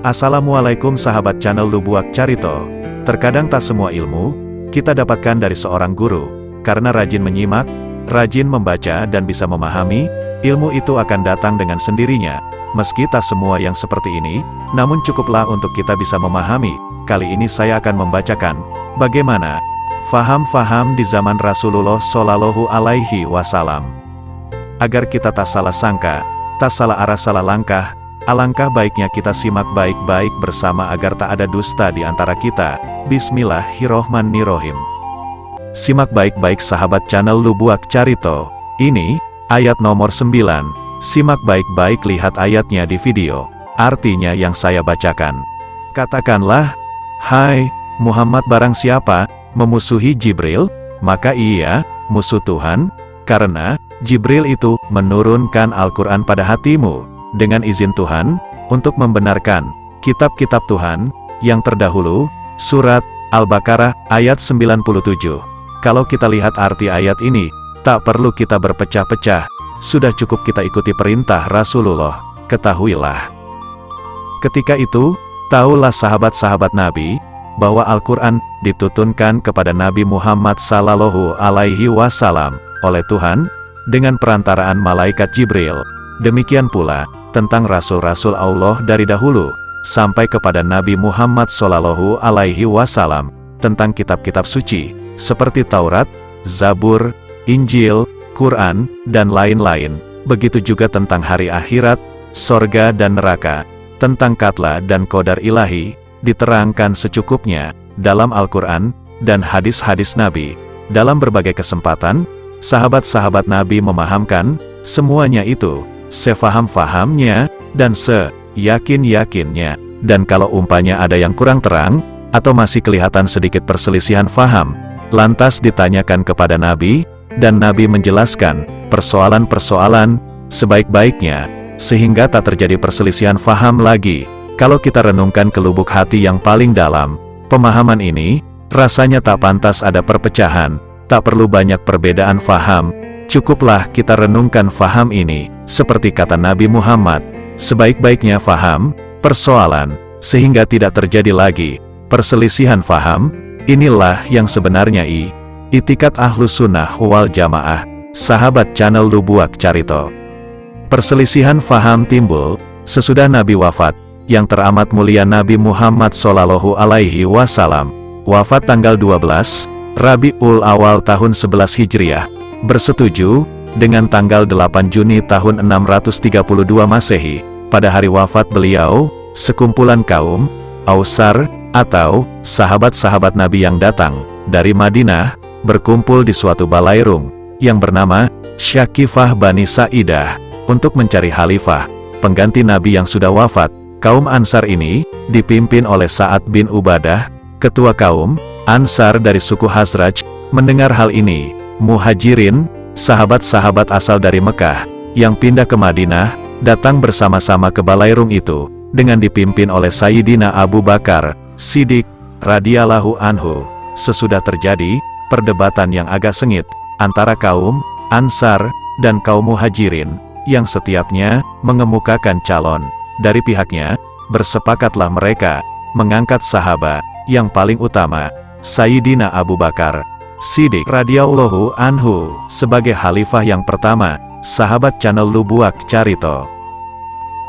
Assalamualaikum sahabat channel Lubuak Carito. Terkadang tak semua ilmu kita dapatkan dari seorang guru. Karena rajin menyimak, rajin membaca dan bisa memahami, ilmu itu akan datang dengan sendirinya. Meski tak semua yang seperti ini, namun cukuplah untuk kita bisa memahami. Kali ini saya akan membacakan bagaimana faham-faham di zaman Rasulullah Shallallahu Alaihi Wasallam. Agar kita tak salah sangka, tak salah arah salah langkah, alangkah baiknya kita simak baik-baik bersama agar tak ada dusta di antara kita. Bismillahirrohmanirrohim. Simak baik-baik sahabat channel Lubuak Carito. Ini ayat nomor 9. Simak baik-baik, lihat ayatnya di video. Artinya yang saya bacakan. Katakanlah, hai Muhammad, barang siapa memusuhi Jibril, maka ia musuh Tuhan, karena Jibril itu menurunkan Al-Quran pada hatimu dengan izin Tuhan, untuk membenarkan kitab-kitab Tuhan yang terdahulu. Surat Al-Baqarah ayat 97. Kalau kita lihat arti ayat ini, tak perlu kita berpecah-pecah, sudah cukup kita ikuti perintah Rasulullah. Ketahuilah. Ketika itu, tahulah sahabat-sahabat Nabi, bahwa Al-Quran diturunkan kepada Nabi Muhammad Sallallahu Alaihi Wasallam oleh Tuhan, dengan perantaraan malaikat Jibril. Demikian pula tentang rasul-rasul Allah dari dahulu, sampai kepada Nabi Muhammad Shallallahu Alaihi Wasallam, tentang kitab-kitab suci, seperti Taurat, Zabur, Injil, Quran, dan lain-lain. Begitu juga tentang hari akhirat, sorga dan neraka, tentang qadar dan qadar ilahi, diterangkan secukupnya, dalam Al-Quran, dan hadis-hadis Nabi. Dalam berbagai kesempatan, sahabat-sahabat Nabi memahamkan, semuanya itu, sefaham-fahamnya, dan seyakin-yakinnya. Dan kalau umpanya ada yang kurang terang, atau masih kelihatan sedikit perselisihan faham, lantas ditanyakan kepada Nabi, dan Nabi menjelaskan persoalan-persoalan sebaik-baiknya, sehingga tak terjadi perselisihan faham lagi. Kalau kita renungkan ke lubuk hati yang paling dalam, pemahaman ini, rasanya tak pantas ada perpecahan, tak perlu banyak perbedaan faham. Cukuplah kita renungkan faham ini, seperti kata Nabi Muhammad, sebaik-baiknya faham, persoalan, sehingga tidak terjadi lagi perselisihan faham. Inilah yang sebenarnya itikat Ahlus Sunnah wal Jamaah, sahabat channel Lubuak Carito. Perselisihan faham timbul sesudah Nabi wafat, yang teramat mulia Nabi Muhammad Shallallahu Alaihi Wasallam, wafat tanggal 12 Rabiul Awal tahun 11 Hijriah, bersetuju dengan tanggal 8 Juni tahun 632 Masehi. Pada hari wafat beliau, sekumpulan kaum Ansar, atau sahabat-sahabat Nabi yang datang dari Madinah, berkumpul di suatu balairung yang bernama Syakifah Bani Sa'idah, untuk mencari khalifah pengganti Nabi yang sudah wafat. Kaum Ansar ini dipimpin oleh Sa'ad bin Ubadah, ketua kaum Ansar dari suku Khazraj. Mendengar hal ini, Muhajirin, sahabat-sahabat asal dari Mekah yang pindah ke Madinah, datang bersama-sama ke balairung itu, dengan dipimpin oleh Sayyidina Abu Bakar Siddiq radhiyallahu anhu. Sesudah terjadi perdebatan yang agak sengit antara kaum Ansar dan kaum Muhajirin, yang setiapnya mengemukakan calon dari pihaknya, bersepakatlah mereka mengangkat sahabat yang paling utama, Sayyidina Abu Bakar Siddiq radhiyallahu anhu, sebagai khalifah yang pertama. Sahabat channel Lubuak Carito.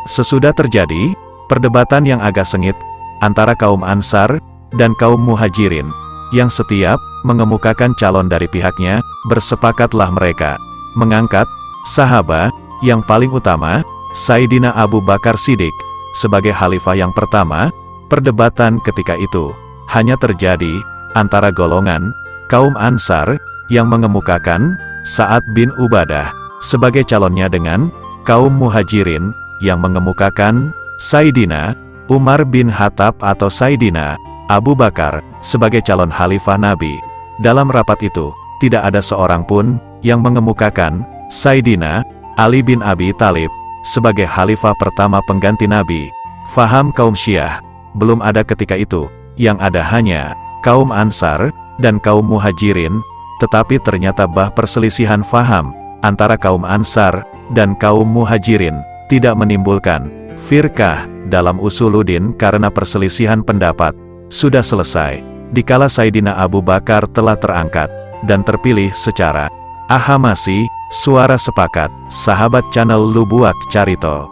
Sesudah terjadi perdebatan yang agak sengit antara kaum Ansar dan kaum Muhajirin, yang setiap mengemukakan calon dari pihaknya, bersepakatlah mereka mengangkat sahabat yang paling utama, Sayyidina Abu Bakar Siddiq, sebagai khalifah yang pertama. Perdebatan ketika itu hanya terjadi antara golongan kaum Ansar yang mengemukakan Sa'ad bin Ubadah sebagai calonnya, dengan kaum Muhajirin yang mengemukakan Sayyidina Umar bin Khattab atau Sayyidina Abu Bakar sebagai calon khalifah Nabi. Dalam rapat itu, tidak ada seorang pun yang mengemukakan Sayyidina Ali bin Abi Thalib sebagai khalifah pertama pengganti Nabi. Faham kaum Syiah belum ada ketika itu, yang ada hanya kaum Ansar dan kaum Muhajirin. Tetapi ternyata perselisihan faham antara kaum Ansar dan kaum Muhajirin tidak menimbulkan Firqah dalam Usuluddin karena perselisihan pendapat sudah selesai dikala Sayyidina Abu Bakar telah terangkat dan terpilih secara aklamasi, suara sepakat, sahabat channel Lubuak Carito.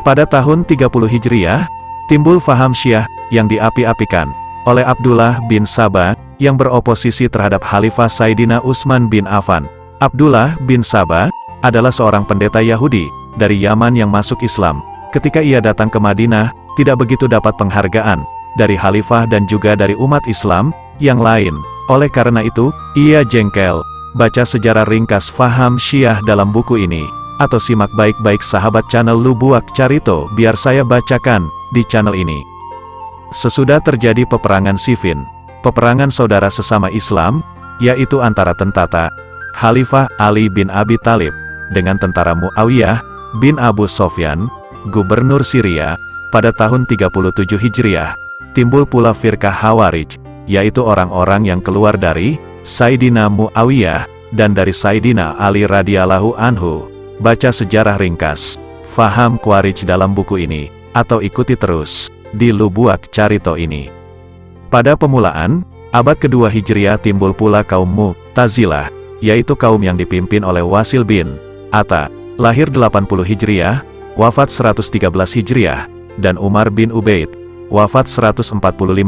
Pada tahun 30 Hijriah, timbul faham Syiah yang diapi-apikan oleh Abdullah bin Sabah yang beroposisi terhadap Khalifah Sayyidina Utsman bin Affan. Abdullah bin Sabah adalah seorang pendeta Yahudi dari Yaman yang masuk Islam. Ketika ia datang ke Madinah, tidak begitu dapat penghargaan dari Khalifah dan juga dari umat Islam yang lain. Oleh karena itu, ia jengkel. Baca sejarah ringkas faham Syiah dalam buku ini, atau simak baik-baik sahabat channel Lubuak Carito biar saya bacakan di channel ini. Sesudah terjadi peperangan Siffin, peperangan saudara sesama Islam, yaitu antara tentara Khalifah Ali bin Abi Thalib dengan tentara Muawiyah bin Abu Sofyan, gubernur Syria, pada tahun 37 Hijriah, timbul pula firqah Khawarij, yaitu orang-orang yang keluar dari Sayyidina Muawiyah dan dari Sayyidina Ali radhiyallahu anhu. Baca sejarah ringkas faham Khawarij dalam buku ini, atau ikuti terus di Lubuak Carito ini. Pada permulaan abad kedua Hijriah timbul pula kaum Mu'tazilah, yaitu kaum yang dipimpin oleh Wasil bin Atta, lahir 80 Hijriah, wafat 113 Hijriah, dan Umar bin Ubaid, wafat 145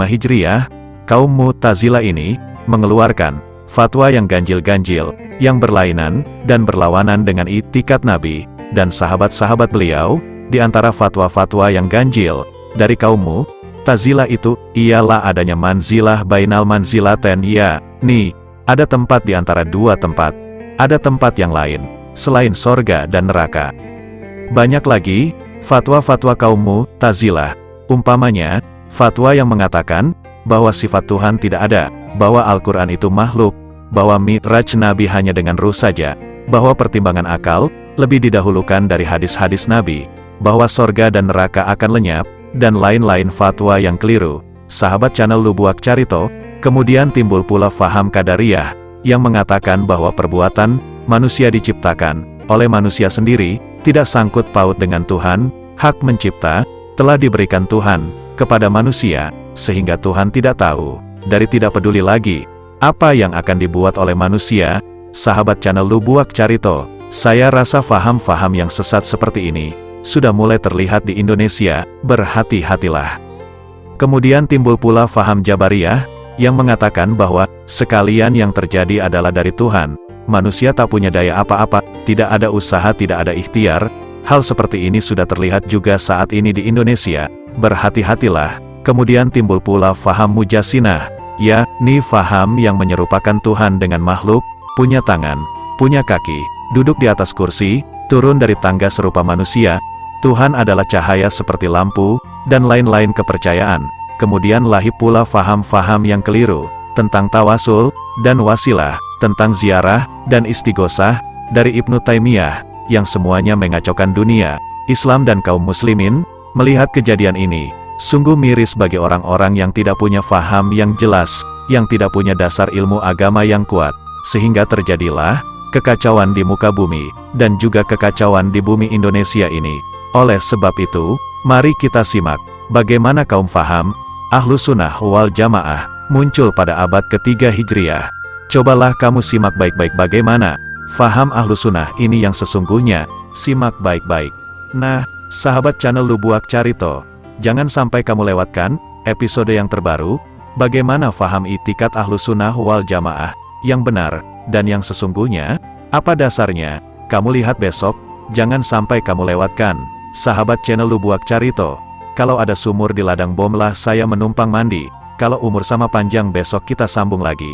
Hijriah. Kaum Mu'tazilah ini mengeluarkan fatwa yang ganjil-ganjil, yang berlainan dan berlawanan dengan i'tikad Nabi dan sahabat-sahabat beliau. Di antara fatwa-fatwa yang ganjil dari kaum Mu'tazilah itu ialah adanya manzilah bainal manzilaten, yakni ada tempat di antara dua tempat, ada tempat yang lain selain sorga dan neraka. Banyak lagi fatwa-fatwa kaum Mu'tazilah, umpamanya fatwa yang mengatakan bahwa sifat Tuhan tidak ada, bahwa Al-Quran itu makhluk, bahwa Mi'raj Nabi hanya dengan ruh saja, bahwa pertimbangan akal lebih didahulukan dari hadis-hadis Nabi, bahwa sorga dan neraka akan lenyap, dan lain-lain fatwa yang keliru. Sahabat channel Lubuak Carito, kemudian timbul pula faham Qadariyah, yang mengatakan bahwa perbuatan manusia diciptakan oleh manusia sendiri, tidak sangkut paut dengan Tuhan. Hak mencipta telah diberikan Tuhan kepada manusia, sehingga Tuhan tidak tahu, dari tidak peduli lagi, apa yang akan dibuat oleh manusia. Sahabat channel Lubuak Carito, saya rasa faham-faham yang sesat seperti ini sudah mulai terlihat di Indonesia, berhati-hatilah. Kemudian timbul pula faham Jabariyah, yang mengatakan bahwa sekalian yang terjadi adalah dari Tuhan, manusia tak punya daya apa-apa, tidak ada usaha, tidak ada ikhtiar. Hal seperti ini sudah terlihat juga saat ini di Indonesia, berhati-hatilah. Kemudian timbul pula faham Mujassinah, yakni faham yang menyerupakan Tuhan dengan makhluk, punya tangan, punya kaki, duduk di atas kursi, turun dari tangga serupa manusia, Tuhan adalah cahaya seperti lampu, dan lain-lain kepercayaan. Kemudian lahir pula faham-faham yang keliru, tentang tawasul, dan wasilah, tentang ziarah, dan istighosah, dari Ibnu Taimiyah, yang semuanya mengacaukan dunia, Islam dan kaum muslimin. Melihat kejadian ini, sungguh miris bagi orang-orang yang tidak punya faham yang jelas, yang tidak punya dasar ilmu agama yang kuat, sehingga terjadilah kekacauan di muka bumi, dan juga kekacauan di bumi Indonesia ini. Oleh sebab itu, mari kita simak bagaimana kaum faham Ahlus Sunnah wal Jamaah muncul pada abad ketiga Hijriah. Cobalah kamu simak baik-baik bagaimana faham Ahlus Sunnah ini yang sesungguhnya. Simak baik-baik. Nah, sahabat channel Lubuak Carito, jangan sampai kamu lewatkan episode yang terbaru, bagaimana faham i'tikad Ahlus Sunnah wal Jamaah yang benar dan yang sesungguhnya. Apa dasarnya? Kamu lihat besok, jangan sampai kamu lewatkan. Sahabat channel Lubuak Carito, kalau ada sumur di ladang bom lah saya menumpang mandi, kalau umur sama panjang besok kita sambung lagi.